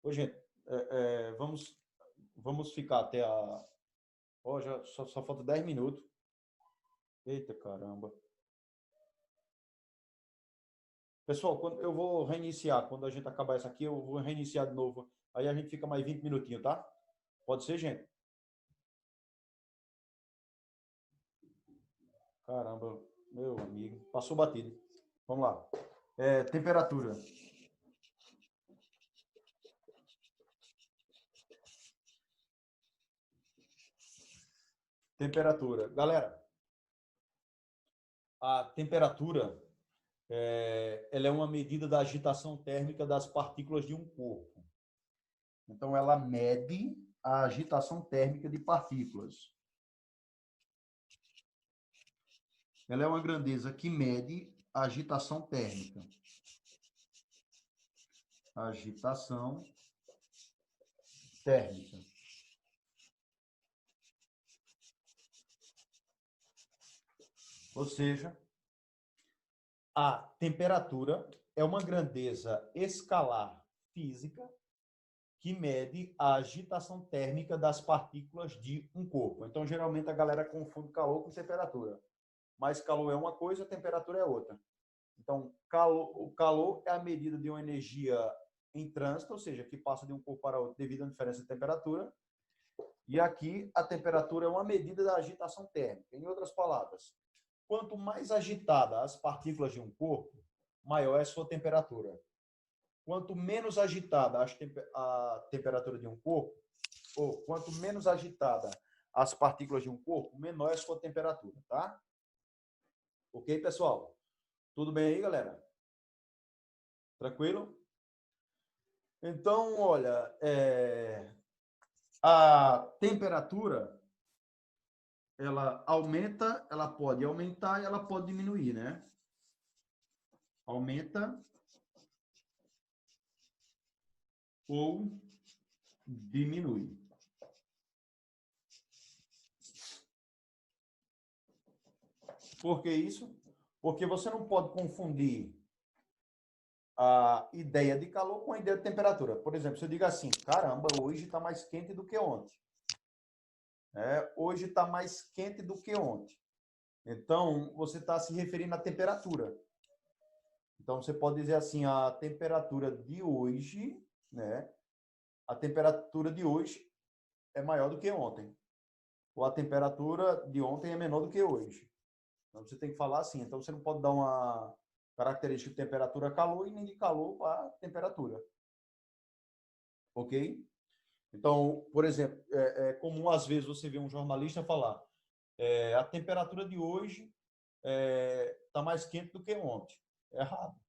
Ô, gente, vamos ficar até a... Ó, já só falta 10 minutos. Eita, caramba. Pessoal, quando eu vou reiniciar, quando a gente acabar isso aqui, eu vou reiniciar de novo. Aí a gente fica mais 20 minutinhos, tá? Pode ser, gente? Caramba, meu amigo. Passou batido. Vamos lá. Temperatura. Temperatura. Galera, a temperatura ela é uma medida da agitação térmica das partículas de um corpo. Então, ela mede a agitação térmica de partículas. Ela é uma grandeza que mede a agitação térmica. Agitação térmica. Ou seja, a temperatura é uma grandeza escalar física que mede a agitação térmica das partículas de um corpo. Então, geralmente, a galera confunde calor com temperatura. Mas calor é uma coisa, temperatura é outra. Então, o calor é a medida de uma energia em trânsito, ou seja, que passa de um corpo para outro devido à diferença de temperatura. E aqui, a temperatura é uma medida da agitação térmica. Em outras palavras, quanto mais agitada as partículas de um corpo, maior é a sua temperatura. Quanto menos agitada a temperatura de um corpo, ou quanto menos agitada as partículas de um corpo, menor é a sua temperatura, tá? Ok, pessoal? Tudo bem aí, galera? Tranquilo? Então, olha, a temperatura, ela aumenta, ela pode aumentar e ela pode diminuir, né? Aumenta ou diminui. Por que isso? Porque você não pode confundir a ideia de calor com a ideia de temperatura. Por exemplo, se eu digo assim, caramba, hoje está mais quente do que ontem. Hoje está mais quente do que ontem. Então, você está se referindo à temperatura. Então, você pode dizer assim, a temperatura de hoje, né? A temperatura de hoje é maior do que ontem. Ou a temperatura de ontem é menor do que hoje. Então, você tem que falar assim. Então, você não pode dar uma característica de temperatura calor e nem de calor para temperatura. Ok? Então, por exemplo, é comum às vezes você ver um jornalista falar a temperatura de hoje está mais quente do que ontem. É errado.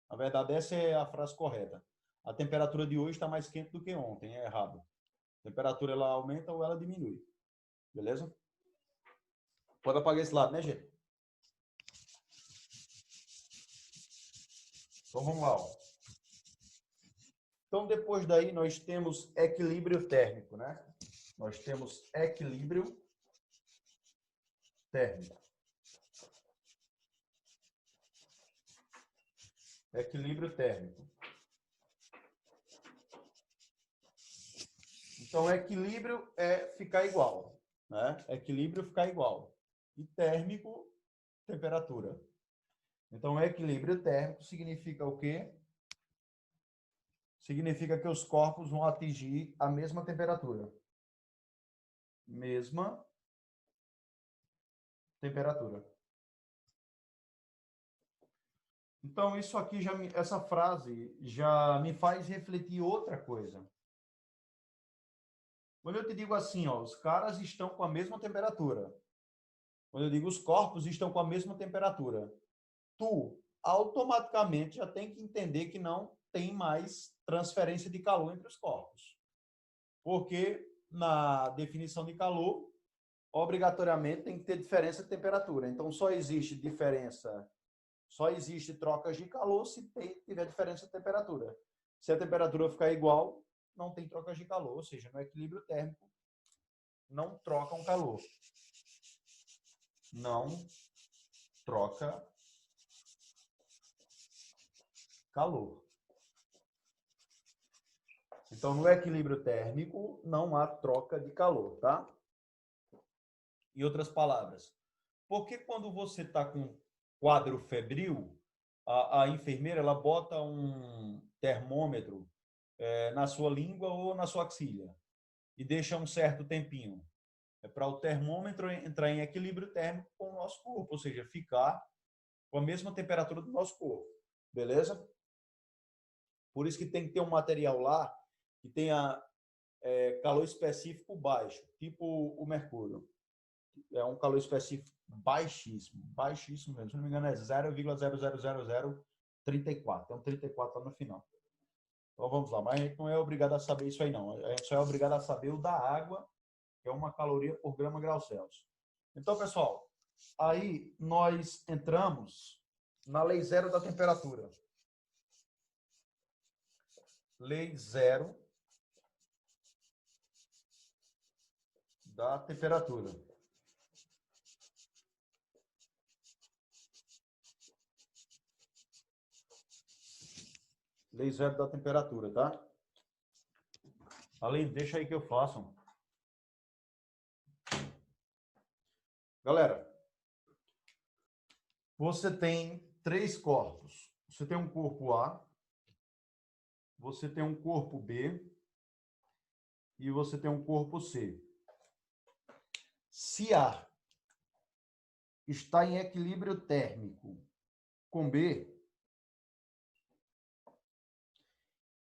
Na verdade, essa é a frase correta. A temperatura de hoje está mais quente do que ontem. É errado. A temperatura ela aumenta ou ela diminui. Beleza? Pode apagar esse lado, né, gente? Então, vamos lá. Ó. Então, depois daí, nós temos equilíbrio térmico, né? Nós temos equilíbrio térmico. Equilíbrio térmico. Então, equilíbrio é ficar igual, né? Equilíbrio ficar igual. E térmico, temperatura. Então, equilíbrio térmico significa o quê? Significa que os corpos vão atingir a mesma temperatura. Mesma temperatura. Então, isso aqui essa frase já me faz refletir outra coisa. Quando eu te digo assim, ó, os caras estão com a mesma temperatura. Quando eu digo os corpos estão com a mesma temperatura, tu automaticamente já tem que entender que não tem mais transferência de calor entre os corpos. Porque na definição de calor, obrigatoriamente tem que ter diferença de temperatura. Então, só existe trocas de calor se tiver diferença de temperatura. Se a temperatura ficar igual, não tem trocas de calor, ou seja, no equilíbrio térmico, não trocam calor. Não troca calor. Então, no equilíbrio térmico, não há troca de calor, tá? Em outras palavras, por que quando você está com quadro febril, a enfermeira ela bota um termômetro na sua língua ou na sua axila e deixa um certo tempinho? É para o termômetro entrar em equilíbrio térmico com o nosso corpo, ou seja, ficar com a mesma temperatura do nosso corpo, beleza? Por isso que tem que ter um material lá que tenha calor específico baixo, tipo o mercúrio. É um calor específico baixíssimo mesmo, se não me engano é 0,00034, é um 34 lá no final. Então vamos lá, mas a gente não é obrigado a saber isso aí não, a gente só é obrigado a saber o da água, que é 1 caloria por grama grau Celsius. Então, pessoal, aí nós entramos na lei zero da temperatura. Lei zero da temperatura. Lei zero da temperatura, tá? Além, deixa aí que eu faço. Galera, você tem 3 corpos. Você tem um corpo A, você tem um corpo B e você tem um corpo C. Se A está em equilíbrio térmico com B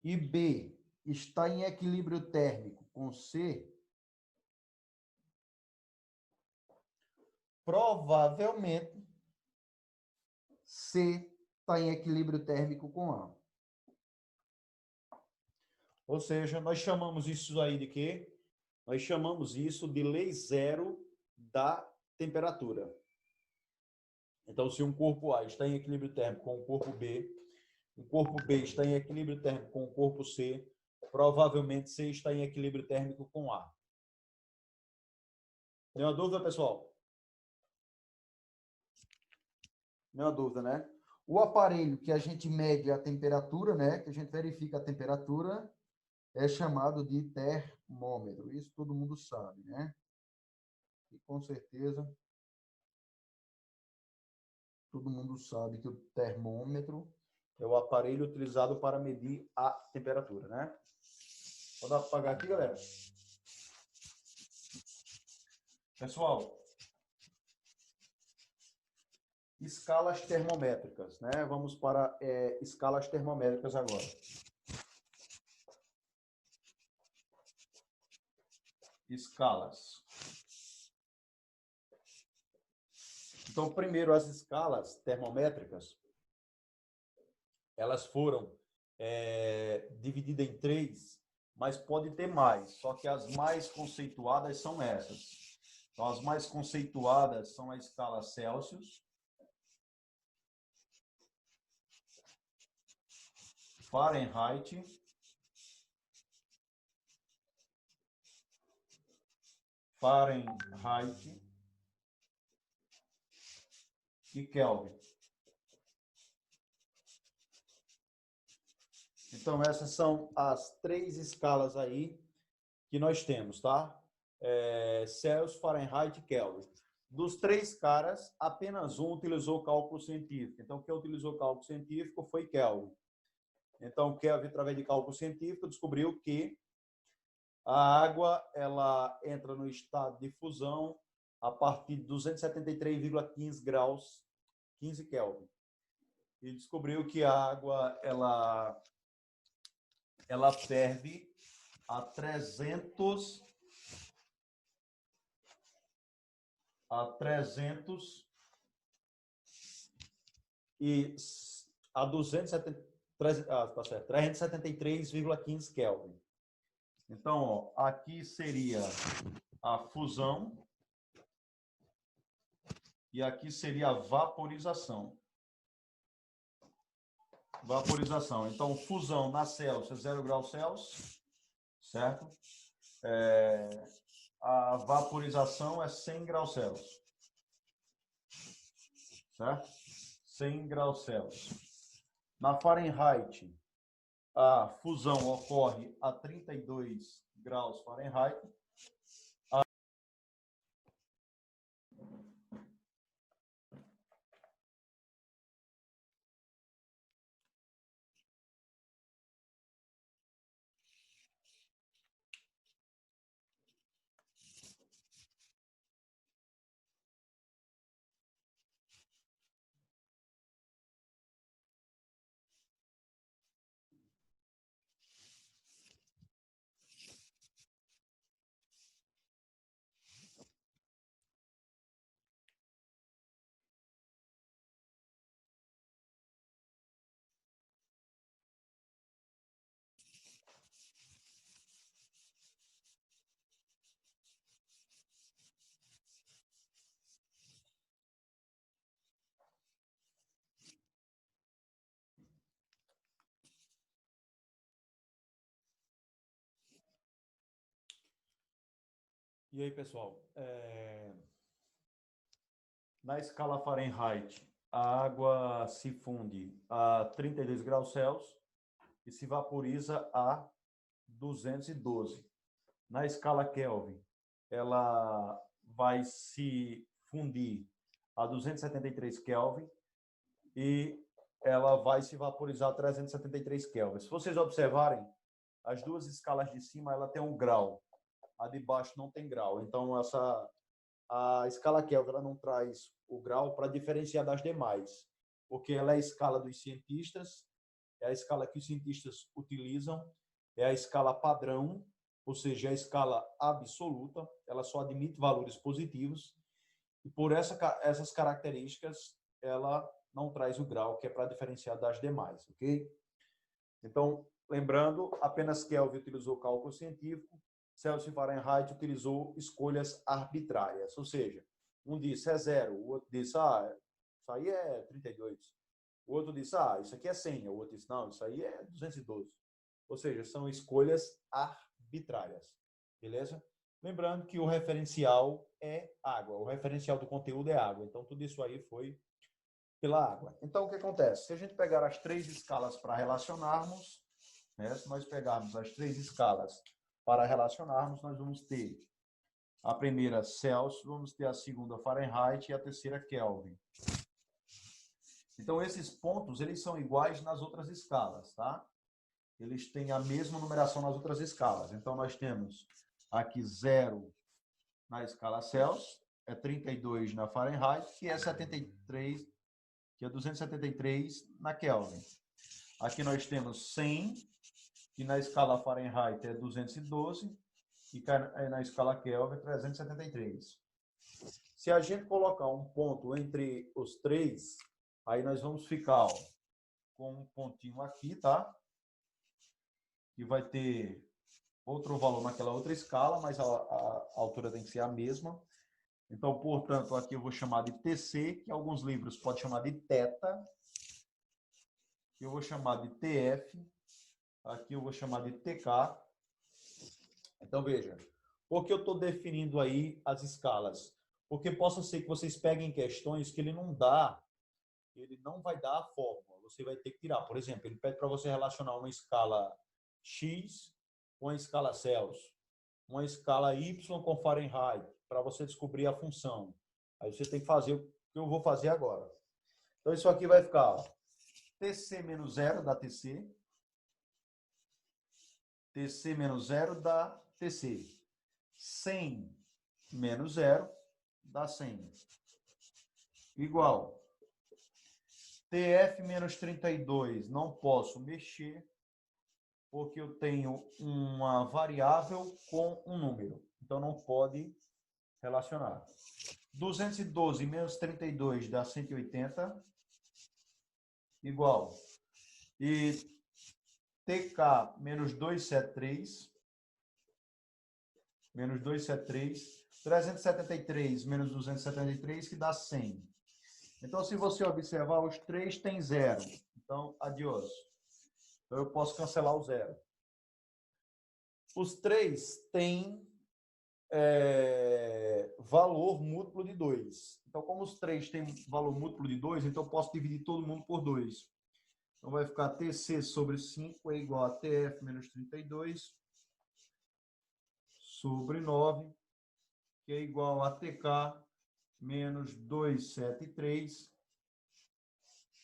e B está em equilíbrio térmico com C, provavelmente C está em equilíbrio térmico com A. Ou seja, nós chamamos isso aí de quê? Nós chamamos isso de lei zero da temperatura. Então, se um corpo A está em equilíbrio térmico com o corpo B, o corpo B está em equilíbrio térmico com o corpo C, provavelmente C está em equilíbrio térmico com A. Nenhuma dúvida, pessoal? Nenhuma dúvida, né? O aparelho que a gente mede a temperatura, né? Que a gente verifica a temperatura, é chamado de termômetro. Isso todo mundo sabe, né? E com certeza todo mundo sabe que o termômetro é o aparelho utilizado para medir a temperatura, né? Vou dar para apagar aqui, galera. Pessoal, escalas termométricas, né? Vamos para escalas termométricas agora. Escalas. Então, primeiro, as escalas termométricas, elas foram divididas em 3, mas pode ter mais, só que as mais conceituadas são essas. Então, as mais conceituadas são a escala Celsius, Fahrenheit, e Kelvin. Então, essas são as 3 escalas aí que nós temos, tá? Celsius, Fahrenheit e Kelvin. Dos 3 caras, apenas um utilizou cálculo científico. Então, quem utilizou cálculo científico foi Kelvin. Então, Kelvin, através de cálculo científico, descobriu que a água ela entra no estado de fusão a partir de 273,15 graus, 15 Kelvin. E descobriu que a água ela ferve a 270 e a 373,15 Kelvin. Então, ó, aqui seria a fusão e aqui seria a vaporização. Vaporização. Então, fusão na Celsius, 0 graus Celsius, certo? A vaporização é 100 graus Celsius, certo? 100 graus Celsius. Na Fahrenheit, a fusão ocorre a 32 graus Fahrenheit. E aí, pessoal, na escala Fahrenheit, a água se funde a 32 graus Celsius e se vaporiza a 212. Na escala Kelvin, ela vai se fundir a 273 Kelvin e ela vai se vaporizar a 373 Kelvin. Se vocês observarem, as duas escalas de cima ela tem um grau, a de baixo não tem grau. Então, a escala Kelvin ela não traz o grau para diferenciar das demais, porque ela é a escala dos cientistas, é a escala que os cientistas utilizam, é a escala padrão, ou seja, a escala absoluta, ela só admite valores positivos, e por essas características, ela não traz o grau, que é para diferenciar das demais, ok? Então, lembrando, apenas Kelvin utilizou cálculo científico, Celsius e Fahrenheit utilizou escolhas arbitrárias, ou seja, um disse é 0, o outro disse, isso aí é 32. O outro disse, isso aqui é 100. O outro disse, não, isso aí é 212. Ou seja, são escolhas arbitrárias, beleza? Lembrando que o referencial é água, o referencial do conteúdo é água, então tudo isso aí foi pela água. Então, o que acontece? Se a gente pegar as três escalas para relacionarmos, né, se nós pegarmos as três escalas para relacionarmos, nós vamos ter a primeira Celsius, vamos ter a segunda Fahrenheit e a terceira Kelvin. Então, esses pontos, eles são iguais nas outras escalas, tá? Eles têm a mesma numeração nas outras escalas. Então, nós temos aqui 0 na escala Celsius, é 32 na Fahrenheit, que é 73, que é 273 na Kelvin. Aqui nós temos 100, que na escala Fahrenheit é 212, e na escala Kelvin, 373. Se a gente colocar um ponto entre os três, aí nós vamos ficar com um pontinho aqui, tá? E vai ter outro valor naquela outra escala, mas a altura tem que ser a mesma. Então, portanto, aqui eu vou chamar de TC, que alguns livros podem chamar de teta. Eu vou chamar de TF. Aqui eu vou chamar de TK. Então, veja, por que eu estou definindo aí as escalas? Porque possa ser que vocês peguem questões que ele não vai dar a fórmula, você vai ter que tirar. Por exemplo, ele pede para você relacionar uma escala X com a escala Celsius, uma escala Y com Fahrenheit, para você descobrir a função. Aí você tem que fazer o que eu vou fazer agora. Então, isso aqui vai ficar TC menos 0 dá TC, TC menos 0 dá TC, 100 menos 0 dá 100, igual TF menos 32, não posso mexer, porque eu tenho uma variável com um número, então não pode relacionar. 212 menos 32 dá 180, igual. E TK menos 273, menos 273, 373 menos 273, que dá 100. Então, se você observar, os três têm 0. Então, adiós. Então, eu posso cancelar o 0. Os três têm valor múltiplo de 2. Então, como os três têm valor múltiplo de 2, então eu posso dividir todo mundo por 2. Então, vai ficar TC sobre 5 é igual a TF menos 32 sobre 9, que é igual a TK menos 273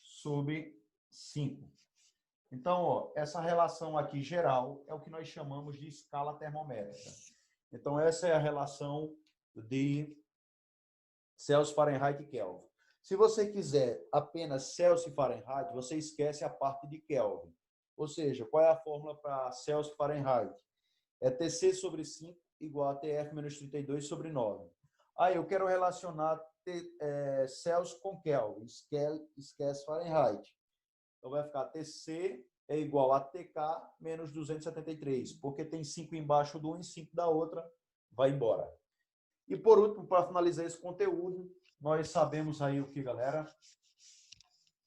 sobre 5. Então, ó, essa relação aqui geral é o que nós chamamos de escala termométrica. Então, essa é a relação de Celsius, Fahrenheit e Kelvin. Se você quiser apenas Celsius e Fahrenheit, você esquece a parte de Kelvin. Ou seja, qual é a fórmula para Celsius e Fahrenheit? É TC sobre 5 igual a TF menos 32 sobre 9. Aí eu quero relacionar Celsius com Kelvin. Esquece Fahrenheit. Então, vai ficar TC é igual a TK menos 273, porque tem 5 embaixo de um e 5 da outra, vai embora. E, por último, para finalizar esse conteúdo, nós sabemos aí o que, galera?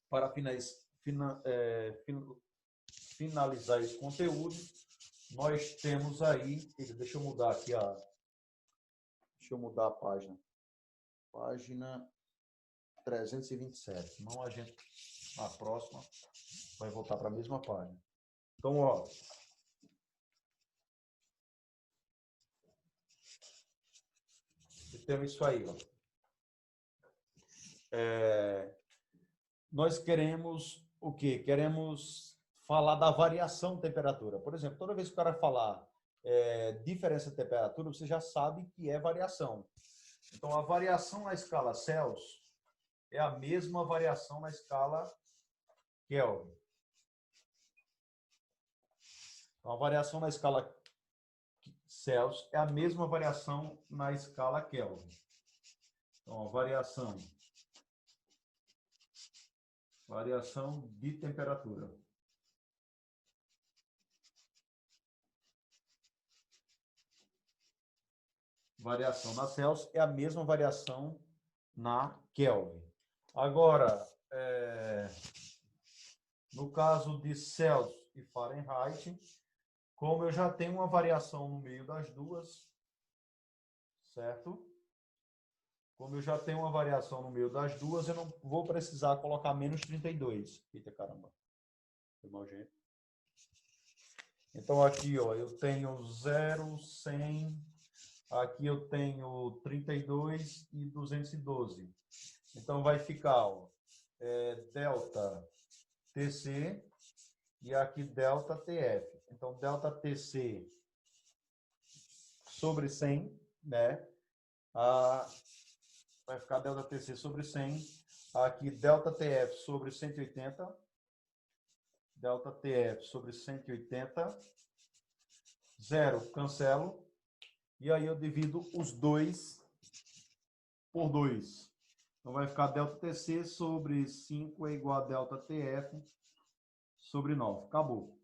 Para finalizar esse conteúdo, nós temos aí... Deixa eu mudar aqui Deixa eu mudar a página. Página 327. Senão a gente, na próxima, vai voltar para a mesma página. Então, ó. Temos isso aí, ó. Nós queremos o quê? Queremos falar da variação de temperatura. Por exemplo, toda vez que o cara falar diferença de temperatura, você já sabe que é variação. Então, a variação na escala Celsius é a mesma variação na escala Kelvin. Então, a variação na escala Celsius é a mesma variação na escala Kelvin. Então, a variação de temperatura. Variação na Celsius é a mesma variação na Kelvin. Agora, no caso de Celsius e Fahrenheit, como eu já tenho uma variação no meio das duas, certo? Como eu já tenho uma variação no meio das duas, eu não vou precisar colocar menos 32. Eita, caramba. Foi mau jeito. Então, aqui, ó, eu tenho 0, 100. Aqui eu tenho 32 e 212. Então, vai ficar, ó, delta TC e aqui delta TF. Então, delta TC sobre 100, né? Vai ficar delta TC sobre 100. Aqui, delta TF sobre 180. Delta TF sobre 180. 0, cancelo. E aí eu divido os dois por 2. Então, vai ficar delta TC sobre 5 é igual a delta TF sobre 9. Acabou.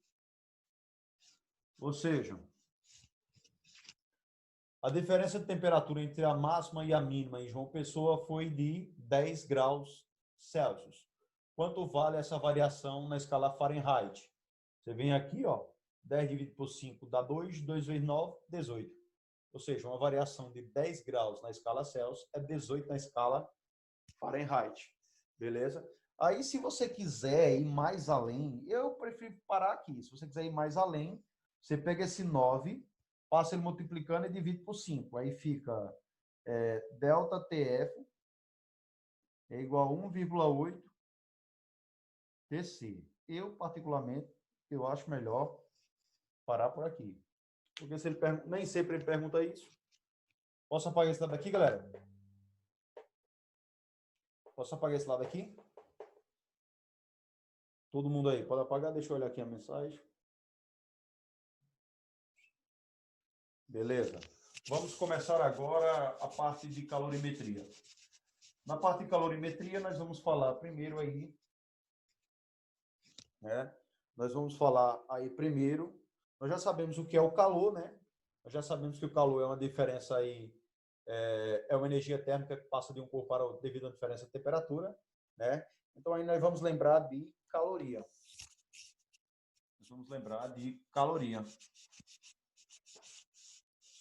Ou seja, a diferença de temperatura entre a máxima e a mínima em João Pessoa foi de 10 graus Celsius. Quanto vale essa variação na escala Fahrenheit? Você vem aqui, ó, 10 dividido por 5 dá 2, 2 vezes 9, 18. Ou seja, uma variação de 10 graus na escala Celsius é 18 na escala Fahrenheit. Beleza? Aí, se você quiser ir mais além, eu prefiro parar aqui. Se você quiser ir mais além, você pega esse 9, passa ele multiplicando e divide por 5. Aí fica delta TF é igual a 1,8 TC. Eu, particularmente, eu acho melhor parar por aqui. Porque se ele nem sempre ele pergunta isso. Posso apagar esse lado aqui, galera? Posso apagar esse lado aqui? Todo mundo aí, pode apagar? Deixa eu olhar aqui a mensagem. Beleza. Vamos começar agora a parte de calorimetria. Na parte de calorimetria, nós vamos falar primeiro aí, né? Nós vamos falar aí primeiro, nós já sabemos o que é o calor, né? Nós já sabemos que o calor é uma diferença aí, é uma energia térmica que passa de um corpo para outro devido à diferença de temperatura, né? Então aí nós vamos lembrar de caloria. Nós vamos lembrar de caloria.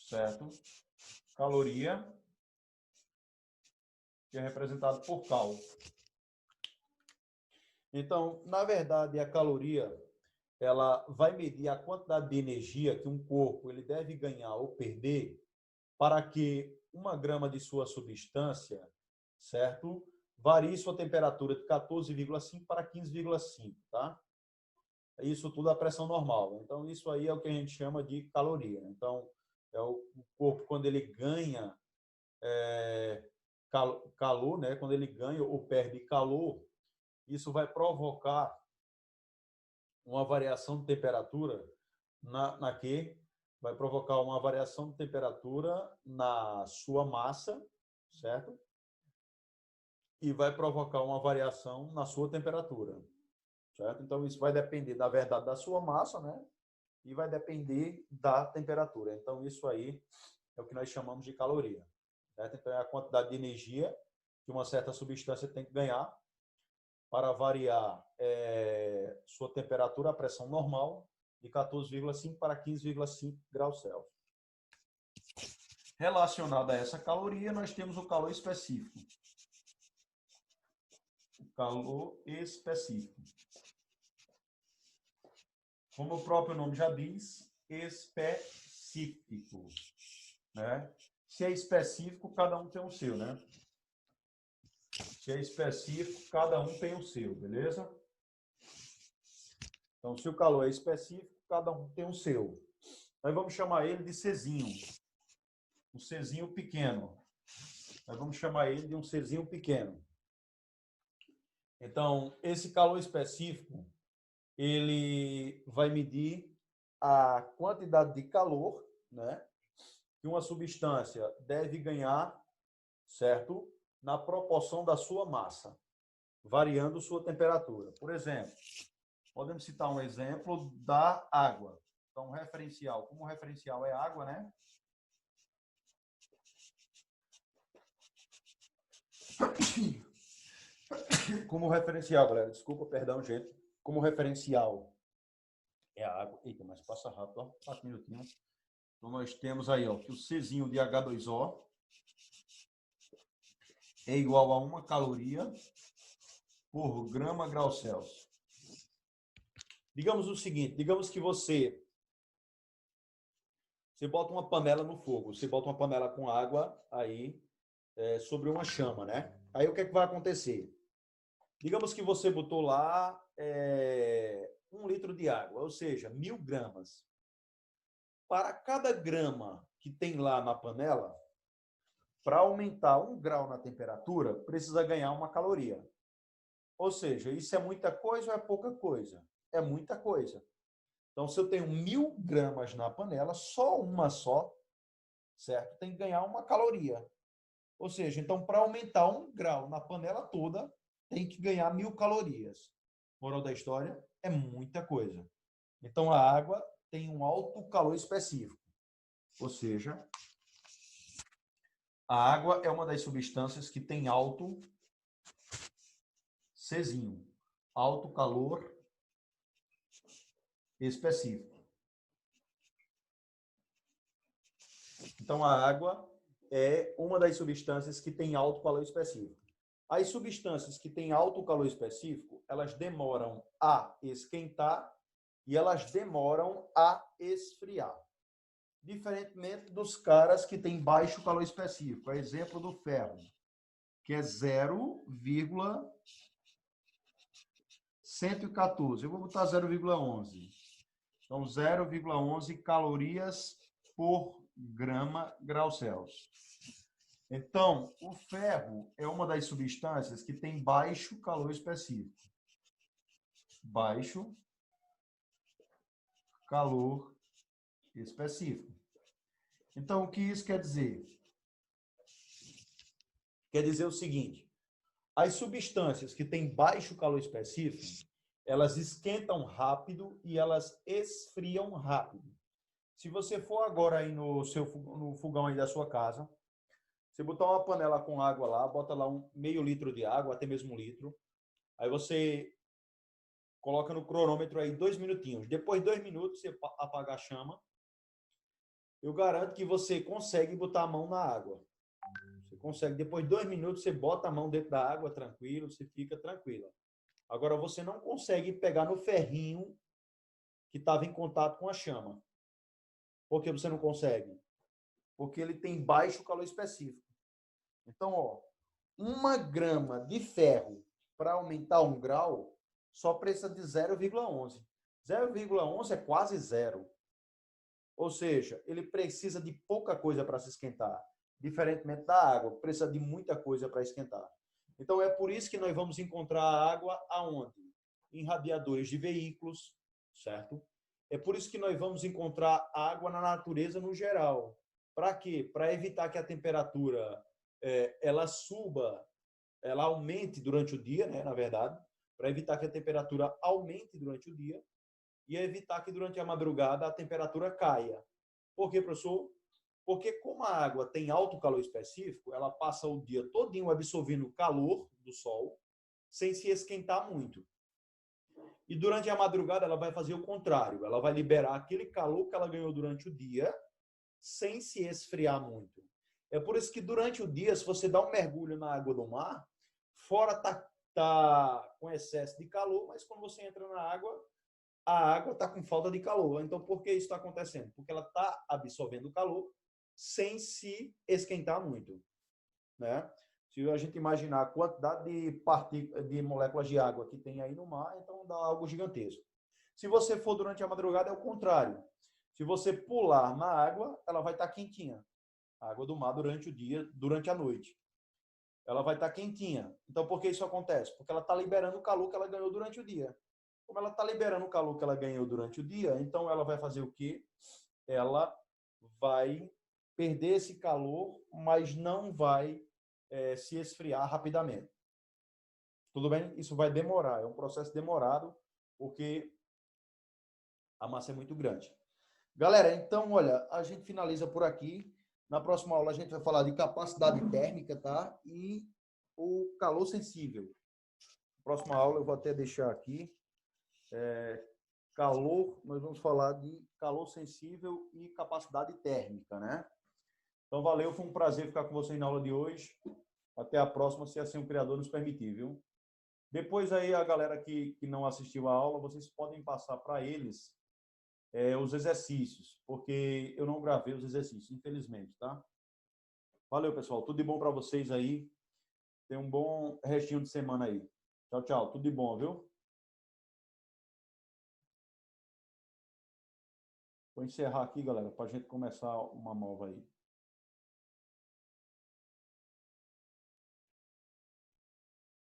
Certo? Caloria, que é representado por cal. Então, na verdade, a caloria, ela vai medir a quantidade de energia que um corpo ele deve ganhar ou perder para que 1 grama de sua substância, certo? Varie sua temperatura de 14,5 para 15,5, tá? Isso tudo a pressão normal. Então, isso aí é o que a gente chama de caloria. Então, é o corpo, quando ele ganha calor, né? Quando ele ganha ou perde calor, isso vai provocar uma variação de temperatura na que vai provocar uma variação de temperatura na sua massa, certo? E vai provocar uma variação na sua temperatura, certo? Então, isso vai depender, da verdade, da sua massa, né? E vai depender da temperatura. Então, isso aí é o que nós chamamos de caloria, certo? Então, é a quantidade de energia que uma certa substância tem que ganhar para variar sua temperatura, a pressão normal, de 14,5 para 15,5 graus Celsius. Relacionado a essa caloria, nós temos o calor específico. O calor específico. Como o próprio nome já diz, específico, né? Se é específico, cada um tem o seu, né? Se é específico, cada um tem o seu, beleza? Então, se o calor é específico, cada um tem o seu. Nós vamos chamar ele de Czinho. Um Czinho pequeno. Nós vamos chamar ele de um Czinho pequeno. Então, esse calor específico, ele vai medir a quantidade de calor, né, que uma substância deve ganhar, certo? Na proporção da sua massa, variando sua temperatura. Por exemplo, podemos citar um exemplo da água. Então, referencial. Como o referencial é água, né? Como referencial, galera. Desculpa, perdão, gente. Como referencial é a água. Eita, mas passa rápido, ó. 4 minutinhos. Então, nós temos aí, ó, que o Czinho de H2O é igual a 1 caloria por grama grau Celsius. Digamos o seguinte, digamos que você bota uma panela no fogo, você bota uma panela com água aí sobre uma chama, né? Aí o que é que vai acontecer? Digamos que você botou lá 1 litro de água, ou seja, 1000 gramas. Para cada grama que tem lá na panela, para aumentar 1 grau na temperatura, precisa ganhar 1 caloria. Ou seja, isso é muita coisa ou é pouca coisa? É muita coisa. Então, se eu tenho 1000 gramas na panela, só uma só, certo? Tem que ganhar 1 caloria. Ou seja, então, para aumentar 1 grau na panela toda, tem que ganhar 1000 calorias. Moral da história, é muita coisa. Então, a água tem um alto calor específico. Ou seja, a água é uma das substâncias que tem alto Czinho, alto calor específico. Então, a água é uma das substâncias que tem alto calor específico. As substâncias que têm alto calor específico, elas demoram a esquentar e elas demoram a esfriar. Diferentemente dos caras que têm baixo calor específico. É exemplo do ferro, que é 0,114. Eu vou botar 0,11. Então, 0,11 calorias por grama grau Celsius. Então, o ferro é uma das substâncias que tem baixo calor específico. Baixo calor específico. Então, o que isso quer dizer? Quer dizer o seguinte: as substâncias que têm baixo calor específico, elas esquentam rápido e elas esfriam rápido. Se você for agora aí no fogão aí da sua casa, você botar uma panela com água lá, bota lá meio litro de água, até mesmo 1 litro. Aí você coloca no cronômetro aí 2 minutinhos. Depois de 2 minutos, você apaga a chama. Eu garanto que você consegue botar a mão na água. Você consegue. Depois de 2 minutos, você bota a mão dentro da água, tranquilo, você fica tranquila. Agora, você não consegue pegar no ferrinho que estava em contato com a chama. Por que você não consegue? Porque ele tem baixo calor específico. Então, ó, 1 grama de ferro para aumentar 1 grau só precisa de 0,11. 0,11 é quase zero. Ou seja, ele precisa de pouca coisa para se esquentar. Diferentemente da água, precisa de muita coisa para esquentar. Então, é por isso que nós vamos encontrar água aonde? Em radiadores de veículos, certo? É por isso que nós vamos encontrar água na natureza no geral. Para quê? Para evitar que a temperatura ela suba, ela aumente durante o dia, né, na verdade, para evitar que a temperatura aumente durante o dia e evitar que durante a madrugada a temperatura caia. Por quê, professor? Porque como a água tem alto calor específico, ela passa o dia todinho absorvendo o calor do sol, sem se esquentar muito. E durante a madrugada ela vai fazer o contrário, ela vai liberar aquele calor que ela ganhou durante o dia, sem se esfriar muito. É por isso que durante o dia, se você dá um mergulho na água do mar, fora tá com excesso de calor, mas quando você entra na água, a água está com falta de calor. Então, por que isso está acontecendo? Porque ela está absorvendo o calor sem se esquentar muito, né? Se a gente imaginar a quantidade de moléculas de água que tem aí no mar, então dá algo gigantesco. Se você for durante a madrugada, é o contrário. Se você pular na água, ela vai estar quentinha. A água do mar durante o dia, durante a noite. Ela vai estar quentinha. Então, por que isso acontece? Porque ela está liberando o calor que ela ganhou durante o dia. Como ela está liberando o calor que ela ganhou durante o dia, então ela vai fazer o quê? Ela vai perder esse calor, mas não vai se esfriar rapidamente. Tudo bem? Isso vai demorar, é um processo demorado, porque a massa é muito grande. Galera, então, olha, a gente finaliza por aqui. Na próxima aula a gente vai falar de capacidade térmica, tá? E o calor sensível. Na próxima aula eu vou até deixar aqui. Calor, nós vamos falar de calor sensível e capacidade térmica, né? Então, valeu, foi um prazer ficar com vocês na aula de hoje. Até a próxima, se assim o Criador nos permitir, viu? Depois aí, a galera que não assistiu a aula, vocês podem passar para eles os exercícios, porque eu não gravei os exercícios, infelizmente, tá? Valeu, pessoal. Tudo de bom para vocês aí. Tenham um bom restinho de semana aí. Tchau, tchau. Tudo de bom, viu? Vou encerrar aqui, galera, para a gente começar uma nova aí.